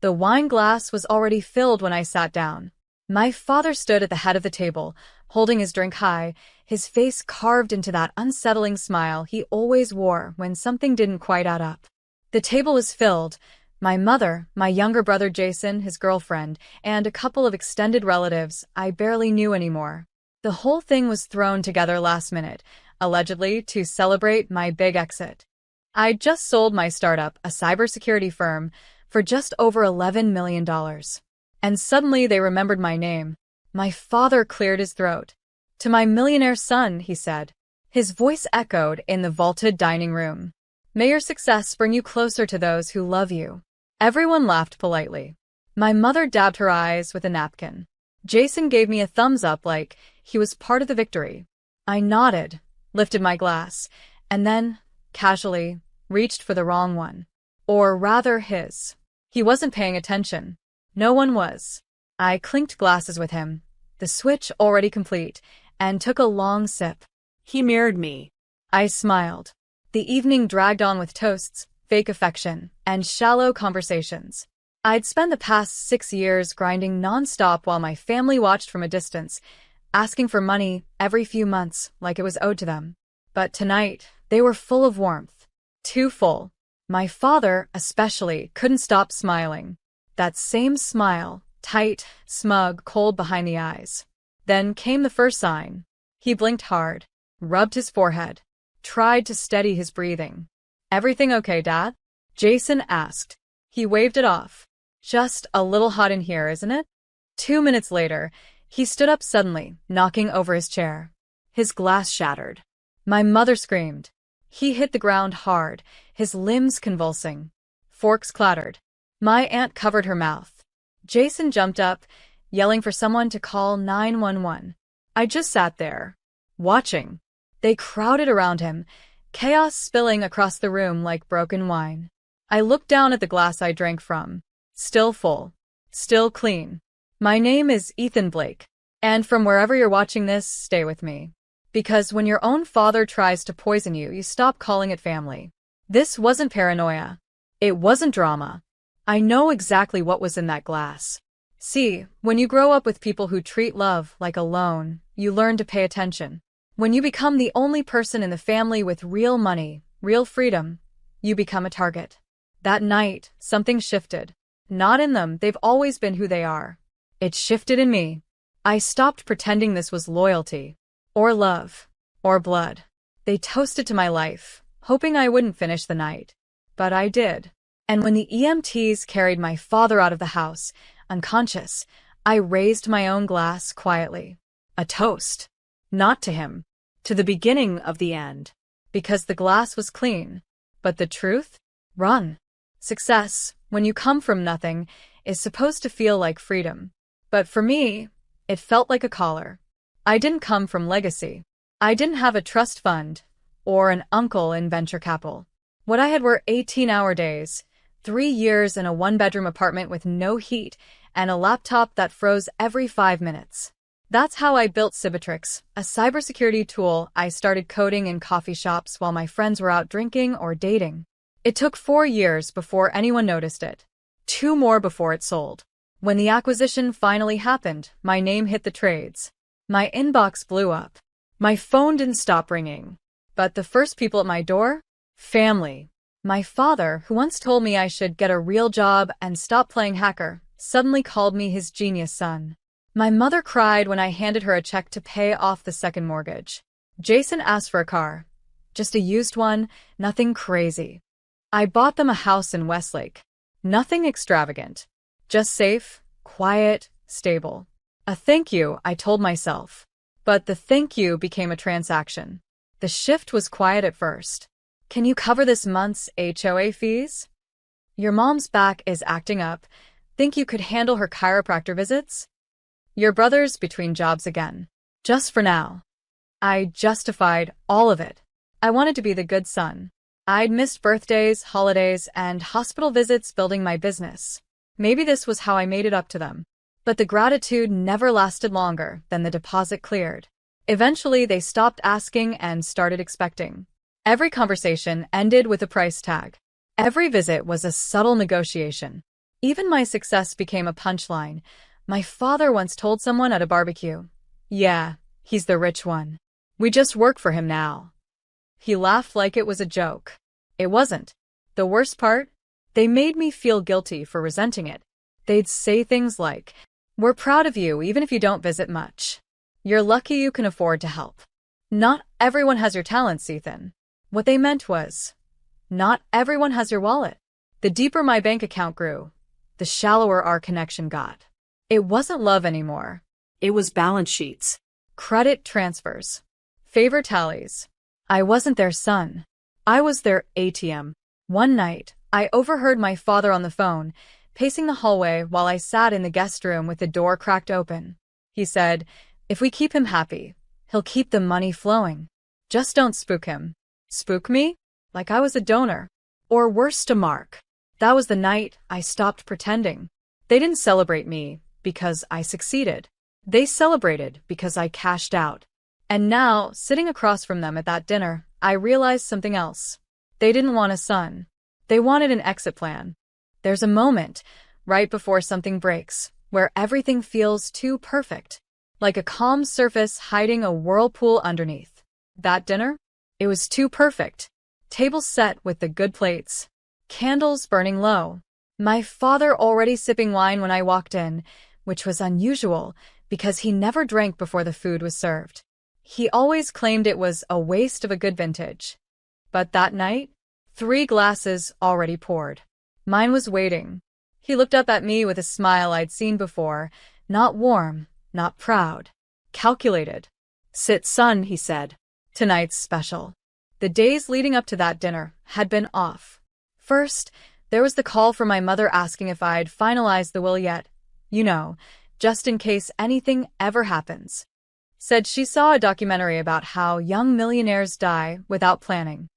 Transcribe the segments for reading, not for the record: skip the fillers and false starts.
The wine glass was already filled when I sat down. My father stood at the head of the table, holding his drink high, his face carved into that unsettling smile he always wore when something didn't quite add up. The table was filled. My mother, my younger brother Jason, his girlfriend, and a couple of extended relatives I barely knew anymore. The whole thing was thrown together last minute, allegedly to celebrate my big exit. I'd just sold my startup, a cybersecurity firm, for just over $11 million. And suddenly they remembered my name. My father cleared his throat. "To my millionaire son," he said. His voice echoed in the vaulted dining room. "May your success bring you closer to those who love you." Everyone laughed politely. My mother dabbed her eyes with a napkin. Jason gave me a thumbs up like he was part of the victory. I nodded, lifted my glass, and then, casually, reached for the wrong one. Or rather his. He wasn't paying attention. No one was. I clinked glasses with him, the switch already complete, and took a long sip. He mirrored me. I smiled. The evening dragged on with toasts, fake affection, and shallow conversations. I'd spent the past 6 years grinding nonstop while my family watched from a distance, asking for money every few months like it was owed to them. But tonight, they were full of warmth. Too full. My father, especially, couldn't stop smiling. That same smile, tight, smug, cold behind the eyes. Then came the first sign. He blinked hard, rubbed his forehead, tried to steady his breathing. "Everything okay, Dad?" Jason asked. He waved it off. "Just a little hot in here, isn't it?" 2 minutes later, he stood up suddenly, knocking over his chair. His glass shattered. My mother screamed. He hit the ground hard, his limbs convulsing. Forks clattered. My aunt covered her mouth. Jason jumped up, yelling for someone to call 911. I just sat there, watching. They crowded around him, chaos spilling across the room like broken wine. I looked down at the glass I drank from. Still full. Still clean. "My name is Ethan Blake, and from wherever you're watching this, stay with me. Because when your own father tries to poison you, you stop calling it family." This wasn't paranoia. It wasn't drama. I know exactly what was in that glass. See, when you grow up with people who treat love like a loan, you learn to pay attention. When you become the only person in the family with real money, real freedom, you become a target. That night, something shifted. Not in them, they've always been who they are. It shifted in me. I stopped pretending this was loyalty, or love, or blood. They toasted to my life, hoping I wouldn't finish the night. But I did. And when the EMTs carried my father out of the house, unconscious, I raised my own glass quietly. A toast. Not to him. To the beginning of the end. Because the glass was clean. But the truth? Run. Success, when you come from nothing, is supposed to feel like freedom. But for me, it felt like a collar. I didn't come from legacy. I didn't have a trust fund, or an uncle in venture capital. What I had were 18-hour days, 3 years in a one-bedroom apartment with no heat, and a laptop that froze every 5 minutes. That's how I built Cibitrix, a cybersecurity tool I started coding in coffee shops while my friends were out drinking or dating. It took 4 years before anyone noticed it. 2 more before it sold. When the acquisition finally happened, my name hit the trades. My inbox blew up. My phone didn't stop ringing. But the first people at my door? Family. My father, who once told me I should get a real job and stop playing hacker, suddenly called me his genius son. My mother cried when I handed her a check to pay off the second mortgage. Jason asked for a car. Just a used one, nothing crazy. I bought them a house in Westlake. Nothing extravagant. Just safe, quiet, stable. A thank you, I told myself. But the thank you became a transaction. The shift was quiet at first. "Can you cover this month's HOA fees? Your mom's back is acting up. Think you could handle her chiropractor visits? Your brother's between jobs again. Just for now." I justified all of it. I wanted to be the good son. I'd missed birthdays, holidays, and hospital visits building my business. Maybe this was how I made it up to them. But the gratitude never lasted longer than the deposit cleared. Eventually, they stopped asking and started expecting. Every conversation ended with a price tag. Every visit was a subtle negotiation. Even my success became a punchline. My father once told someone at a barbecue, "Yeah, he's the rich one. We just work for him now." He laughed like it was a joke. It wasn't. The worst part? They made me feel guilty for resenting it. They'd say things like, "We're proud of you even if you don't visit much. You're lucky you can afford to help. Not everyone has your talents, Ethan." What they meant was, not everyone has your wallet. The deeper my bank account grew, the shallower our connection got. It wasn't love anymore. It was balance sheets, credit transfers, favor tallies. I wasn't their son. I was their ATM. One night, I overheard my father on the phone, pacing the hallway while I sat in the guest room with the door cracked open. He said, "If we keep him happy, he'll keep the money flowing. Just don't spook him." Spook me? Like I was a donor. Or worse to Mark. That was the night I stopped pretending. They didn't celebrate me because I succeeded. They celebrated because I cashed out. And now, sitting across from them at that dinner, I realized something else. They didn't want a son. They wanted an exit plan. There's a moment, right before something breaks, where everything feels too perfect. Like a calm surface hiding a whirlpool underneath. That dinner? It was too perfect. Tables set with the good plates. Candles burning low. My father already sipping wine when I walked in, which was unusual because he never drank before the food was served. He always claimed it was a waste of a good vintage. But that night, 3 glasses already poured. Mine was waiting. He looked up at me with a smile I'd seen before, not warm, not proud. Calculated. "Sit, son," he said. "Tonight's special." The days leading up to that dinner had been off. First, there was the call from my mother asking if I'd finalized the will yet. You know, just in case anything ever happens. Said she saw a documentary about how young millionaires die without planning.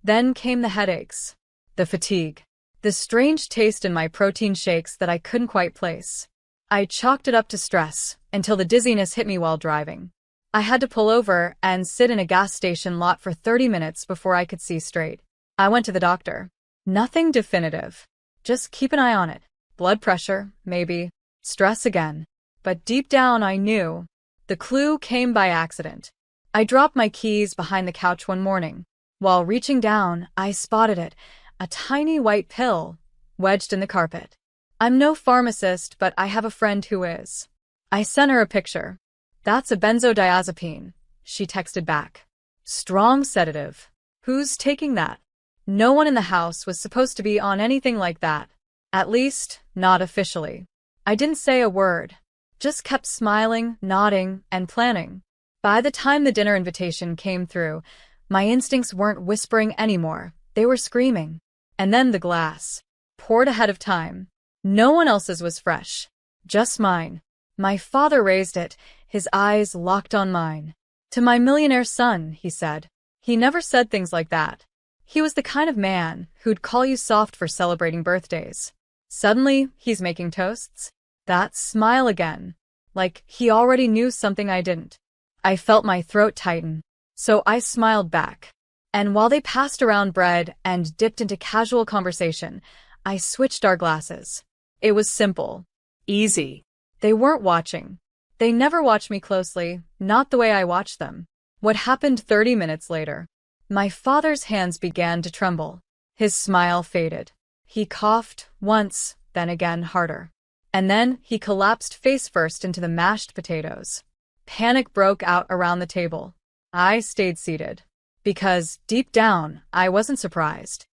Then came the headaches, the fatigue, the strange taste in my protein shakes that I couldn't quite place. I chalked it up to stress until the dizziness hit me while driving. I had to pull over and sit in a gas station lot for 30 minutes before I could see straight. I went to the doctor. Nothing definitive. Just keep an eye on it. Blood pressure, maybe. Stress again. But deep down I knew. The clue came by accident. I dropped my keys behind the couch one morning. While reaching down, I spotted it, a tiny white pill, wedged in the carpet. I'm no pharmacist, but I have a friend who is. I sent her a picture. "That's a benzodiazepine," she texted back. "Strong sedative. Who's taking that?" No one in the house was supposed to be on anything like that. At least, not officially. I didn't say a word. Just kept smiling, nodding, and planning. By the time the dinner invitation came through, my instincts weren't whispering anymore. They were screaming. And then the glass. Poured ahead of time. No one else's was fresh. Just mine. My father raised it, his eyes locked on mine. "To my millionaire son," he said. He never said things like that. He was the kind of man who'd call you soft for celebrating birthdays. Suddenly, he's making toasts. That smile again. Like he already knew something I didn't. I felt my throat tighten. So I smiled back. And while they passed around bread and dipped into casual conversation, I switched our glasses. It was simple. Easy. They weren't watching. They never watched me closely, not the way I watched them. What happened 30 minutes later? My father's hands began to tremble. His smile faded. He coughed once, then again harder. And then he collapsed face first into the mashed potatoes. Panic broke out around the table. I stayed seated. Because, deep down, I wasn't surprised.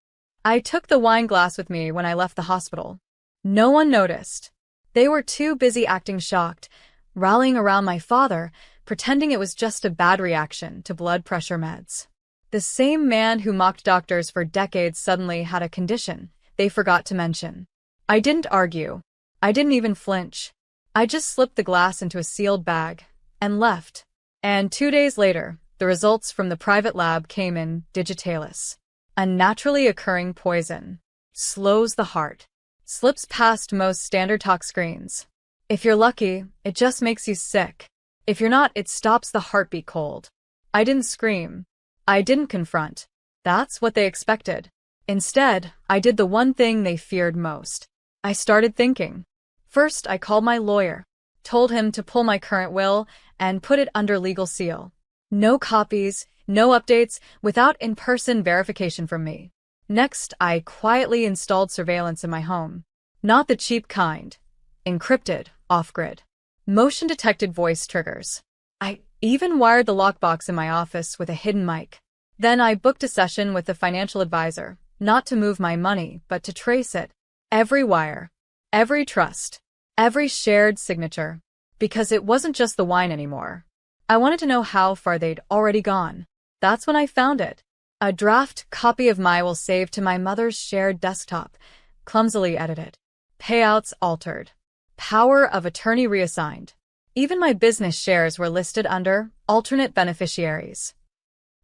I took the wine glass with me when I left the hospital. No one noticed. They were too busy acting shocked, rallying around my father, pretending it was just a bad reaction to blood pressure meds. The same man who mocked doctors for decades suddenly had a condition they forgot to mention. I didn't argue. I didn't even flinch. I just slipped the glass into a sealed bag and left. And 2 days later, the results from the private lab came in digitalis. A naturally occurring poison. Slows the heart. Slips past most standard talk screens. If you're lucky, it just makes you sick. If you're not, it stops the heartbeat cold. I didn't scream. I didn't confront. That's what they expected. Instead, I did the one thing they feared most. I started thinking. First, I called my lawyer, told him to pull my current will and put it under legal seal. No copies, no updates, without in-person verification from me. Next, I quietly installed surveillance in my home. Not the cheap kind. Encrypted, off-grid. Motion-detected voice triggers. I even wired the lockbox in my office with a hidden mic. Then I booked a session with a financial advisor, not to move my money, but to trace it. Every wire, every trust, every shared signature. Because it wasn't just the wine anymore. I wanted to know how far they'd already gone. That's when I found it. A draft copy of my will saved to my mother's shared desktop, clumsily edited. Payouts altered. Power of attorney reassigned. Even my business shares were listed under alternate beneficiaries.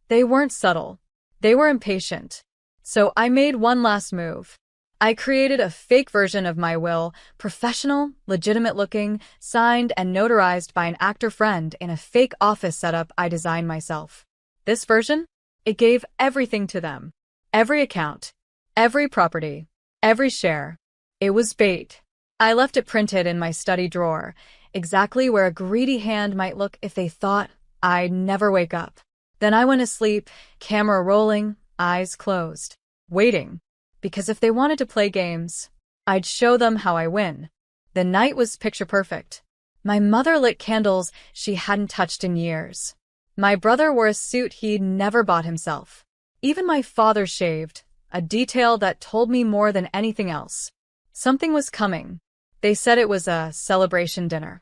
They weren't subtle. They were impatient. So I made one last move. I created a fake version of my will, professional, legitimate-looking, signed and notarized by an actor friend in a fake office setup I designed myself. This version? It gave everything to them. Every account, every property, every share. It was bait. I left it printed in my study drawer, exactly where a greedy hand might look if they thought I'd never wake up. Then I went to sleep, camera rolling, eyes closed, waiting. Because if they wanted to play games, I'd show them how I win. The night was picture perfect. My mother lit candles she hadn't touched in years. My brother wore a suit he'd never bought himself. Even my father shaved, a detail that told me more than anything else. Something was coming. They said it was a celebration dinner.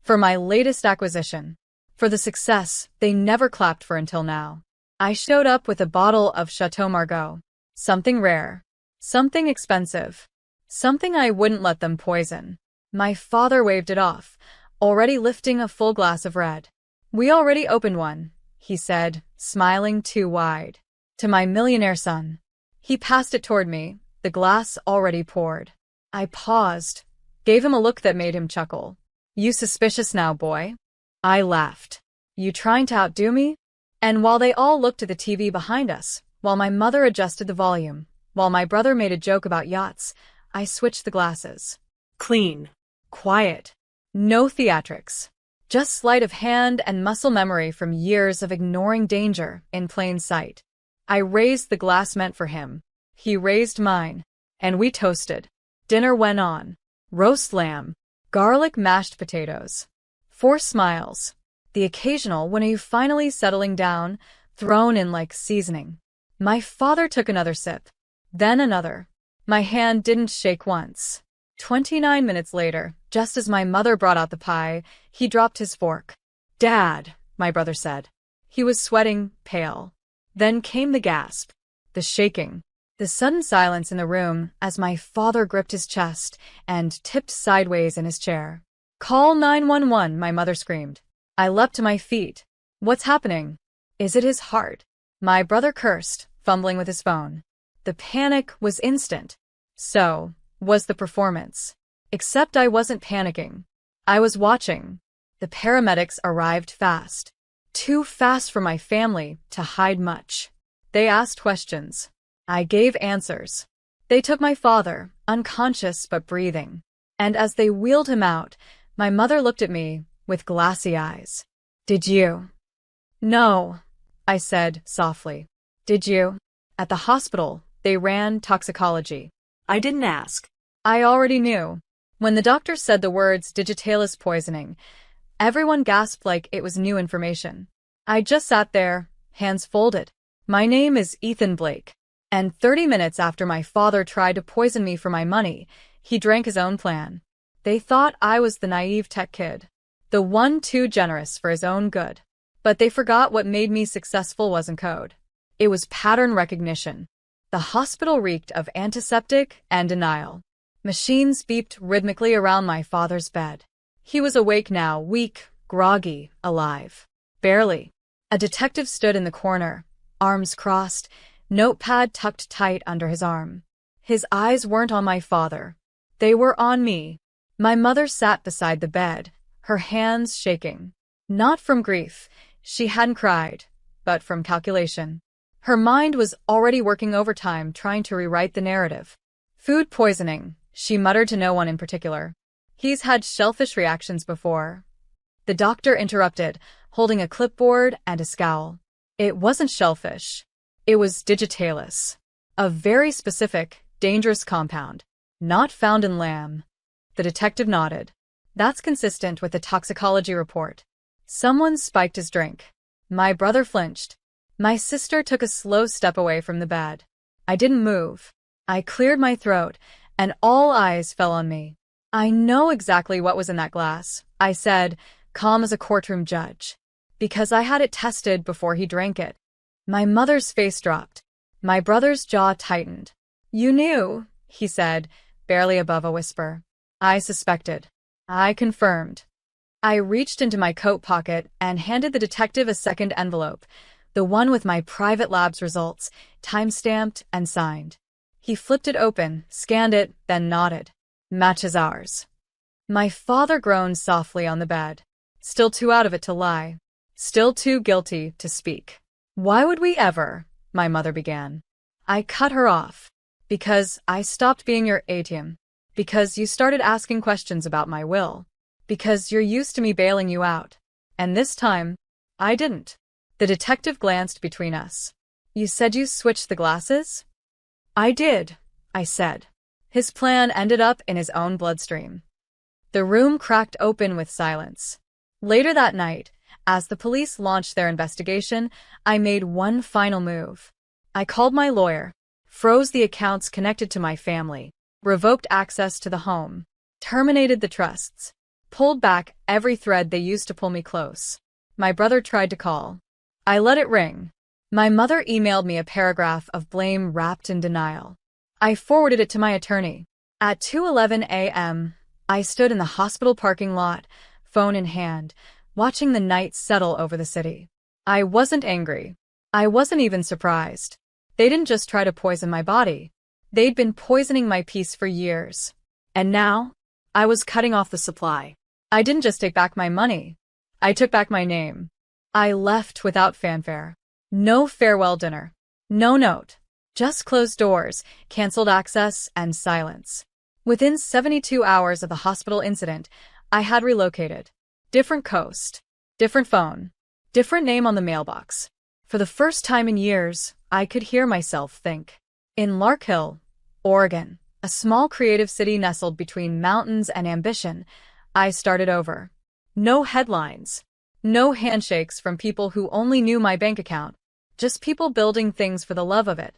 For my latest acquisition. For the success they never clapped for until now. I showed up with a bottle of Chateau Margaux. Something rare. Something expensive. Something I wouldn't let them poison. My father waved it off, already lifting a full glass of red. We already opened one, he said, smiling too wide. To my millionaire son. He passed it toward me, the glass already poured. I paused, gave him a look that made him chuckle. You suspicious now, boy? I laughed. You trying to outdo me? And while they all looked at the TV behind us, while my mother adjusted the volume, while my brother made a joke about yachts, I switched the glasses. Clean. Quiet. No theatrics. Just sleight of hand and muscle memory from years of ignoring danger in plain sight. I raised the glass meant for him. He raised mine. And we toasted. Dinner went on. Roast lamb. Garlic mashed potatoes. 4 smiles. The occasional when you finally settling down, thrown in like seasoning. My father took another sip. Then another. My hand didn't shake once. 29 minutes later, just as my mother brought out the pie, he dropped his fork. Dad, my brother said. He was sweating, pale. Then came the gasp. The shaking. The sudden silence in the room as my father gripped his chest and tipped sideways in his chair. Call 911, my mother screamed. I leapt to my feet. What's happening? Is it his heart? My brother cursed, fumbling with his phone. The panic was instant. So was the performance. Except I wasn't panicking. I was watching. The paramedics arrived fast. Too fast for my family to hide much. They asked questions. I gave answers. They took my father, unconscious but breathing. And as they wheeled him out, my mother looked at me with glassy eyes. Did you? No, I said softly. Did you? At the hospital, they ran toxicology. I didn't ask. I already knew. When the doctor said the words digitalis poisoning, everyone gasped like it was new information. I just sat there, hands folded. My name is Ethan Blake. And 30 minutes after my father tried to poison me for my money, he drank his own plan. They thought I was the naive tech kid. The one too generous for his own good. But they forgot what made me successful wasn't code. It was pattern recognition. The hospital reeked of antiseptic and denial. Machines beeped rhythmically around my father's bed. He was awake now, weak, groggy, alive. Barely. A detective stood in the corner, arms crossed, notepad tucked tight under his arm. His eyes weren't on my father. They were on me. My mother sat beside the bed, her hands shaking. Not from grief. She hadn't cried, but from calculation. Her mind was already working overtime trying to rewrite the narrative. Food poisoning, She muttered to no one in particular. He's had shellfish reactions before. The doctor interrupted, holding a clipboard and a scowl. It wasn't shellfish. It was digitalis. A very specific, dangerous compound. Not found in lamb. The detective nodded. That's consistent with the toxicology report. Someone spiked his drink. My brother flinched. My sister took a slow step away from the bed. I didn't move. I cleared my throat, and all eyes fell on me. I know exactly what was in that glass, I said, calm as a courtroom judge. Because I had it tested before he drank it. My mother's face dropped. My brother's jaw tightened. You knew, he said, barely above a whisper. I suspected. I confirmed. I reached into my coat pocket and handed the detective a second envelope, the one with my private lab's results, time-stamped and signed. He flipped it open, scanned it, then nodded. Matches ours. My father groaned softly on the bed. Still too out of it to lie. Still too guilty to speak. Why would we ever? My mother began. I cut her off. Because I stopped being your ATM. Because you started asking questions about my will. Because you're used to me bailing you out. And this time, I didn't. The detective glanced between us. You said you switched the glasses? I did, I said. His plan ended up in his own bloodstream. The room cracked open with silence. Later that night, as the police launched their investigation, I made one final move. I called my lawyer, froze the accounts connected to my family, revoked access to the home, terminated the trusts, pulled back every thread they used to pull me close. My brother tried to call. I let it ring. My mother emailed me a paragraph of blame wrapped in denial. I forwarded it to my attorney. At 2:11 a.m., I stood in the hospital parking lot, phone in hand, watching the night settle over the city. I wasn't angry. I wasn't even surprised. They didn't just try to poison my body. They'd been poisoning my peace for years. And now, I was cutting off the supply. I didn't just take back my money. I took back my name. I left without fanfare. No farewell dinner. No note. Just closed doors, canceled access, and silence. Within 72 hours of the hospital incident, I had relocated. Different coast. Different phone. Different name on the mailbox. For the first time in years, I could hear myself think. In Lark Hill, Oregon, a small creative city nestled between mountains and ambition, I started over. No headlines. No handshakes from people who only knew my bank account. Just people building things for the love of it.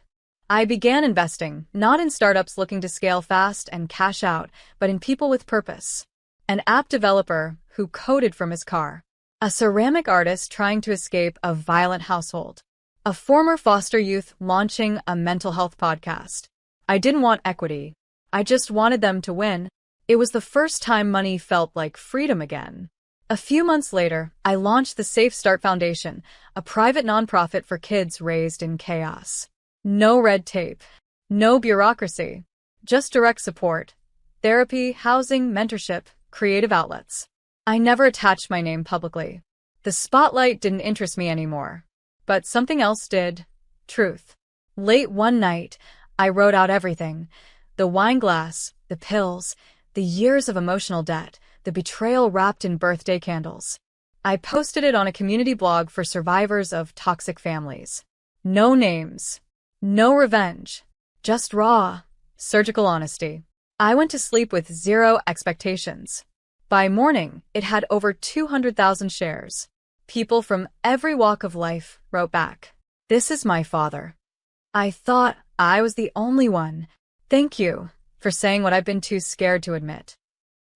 I began investing, not in startups looking to scale fast and cash out, but in people with purpose. An app developer who coded from his car. A ceramic artist trying to escape a violent household. A former foster youth launching a mental health podcast. I didn't want equity. I just wanted them to win. It was the first time money felt like freedom again. A few months later, I launched the Safe Start Foundation, a private nonprofit for kids raised in chaos. No red tape. No bureaucracy. Just direct support. Therapy, housing, mentorship, creative outlets. I never attached my name publicly. The spotlight didn't interest me anymore. But something else did. Truth. Late one night, I wrote out everything. The wine glass, the pills, the years of emotional debt, the betrayal wrapped in birthday candles. I posted it on a community blog for survivors of toxic families. No names. No revenge. Just raw, surgical honesty. I went to sleep with zero expectations. By morning, it had over 200,000 shares. People from every walk of life wrote back. This is my father. I thought I was the only one. Thank you for saying what I've been too scared to admit.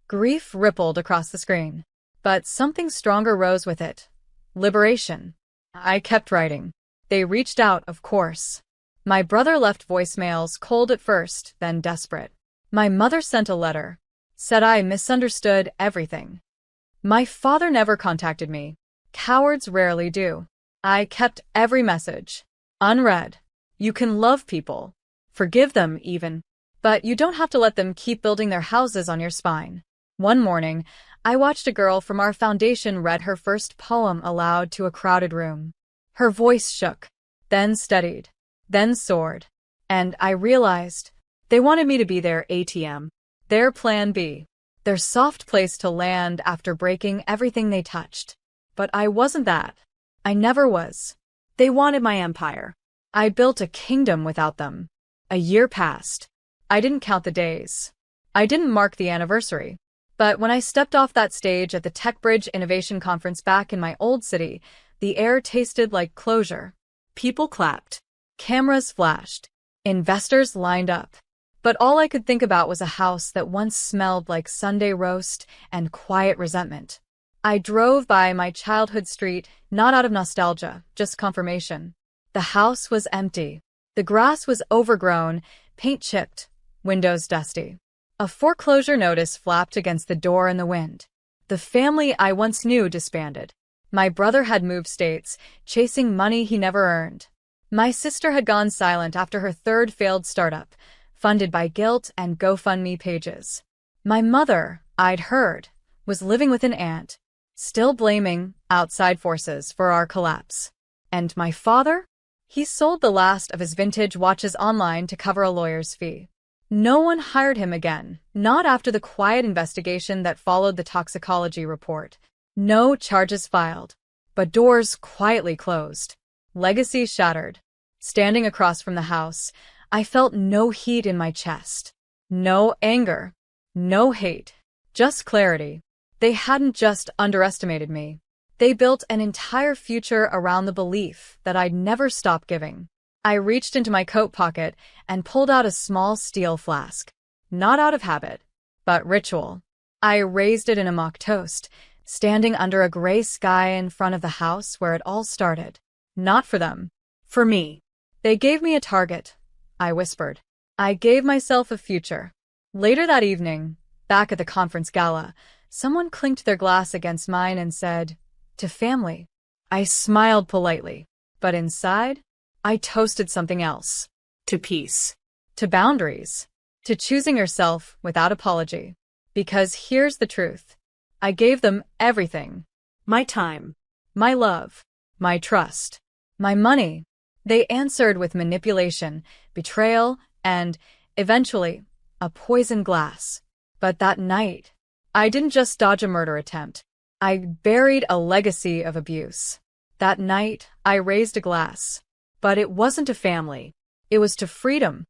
Grief rippled across the screen. But something stronger rose with it. Liberation. I kept writing. They reached out, of course. My brother left voicemails, cold at first, then desperate. My mother sent a letter. Said I misunderstood everything. My father never contacted me. Cowards rarely do. I kept every message. Unread. You can love people. Forgive them, even. But you don't have to let them keep building their houses on your spine. One morning, I watched a girl from our foundation read her first poem aloud to a crowded room. Her voice shook, then steadied, then soared. And I realized they wanted me to be their ATM. Their plan B. Their soft place to land after breaking everything they touched. But I wasn't that. I never was. They wanted my empire. I built a kingdom without them. A year passed. I didn't count the days. I didn't mark the anniversary. But when I stepped off that stage at the TechBridge Innovation Conference back in my old city, the air tasted like closure. People clapped. Cameras flashed. Investors lined up. But all I could think about was a house that once smelled like Sunday roast and quiet resentment. I drove by my childhood street, not out of nostalgia, just confirmation. The house was empty. The grass was overgrown, paint chipped, windows dusty. A foreclosure notice flapped against the door in the wind. The family I once knew disbanded. My brother had moved states, chasing money he never earned. My sister had gone silent after her third failed startup, funded by guilt and GoFundMe pages. My mother, I'd heard, was living with an aunt, still blaming outside forces for our collapse. And my father? He sold the last of his vintage watches online to cover a lawyer's fee. No one hired him again, not after the quiet investigation that followed the toxicology report. No charges filed, but doors quietly closed. Legacy shattered. Standing across from the house, I felt no heat in my chest. No anger. No hate. Just clarity. They hadn't just underestimated me. They built an entire future around the belief that I'd never stop giving. I reached into my coat pocket and pulled out a small steel flask. Not out of habit, but ritual. I raised it in a mock toast, standing under a gray sky in front of the house where it all started. Not for them. For me. They gave me a target, I whispered. I gave myself a future. Later that evening, back at the conference gala, someone clinked their glass against mine and said, "To family." I smiled politely, but inside, I toasted something else. To peace. To boundaries. To choosing yourself without apology. Because here's the truth. I gave them everything. My time. My love. My trust. My money. They answered with manipulation, betrayal, and, eventually, a poisoned glass. But that night, I didn't just dodge a murder attempt. I buried a legacy of abuse. That night, I raised a glass. But it wasn't to family. It was to freedom.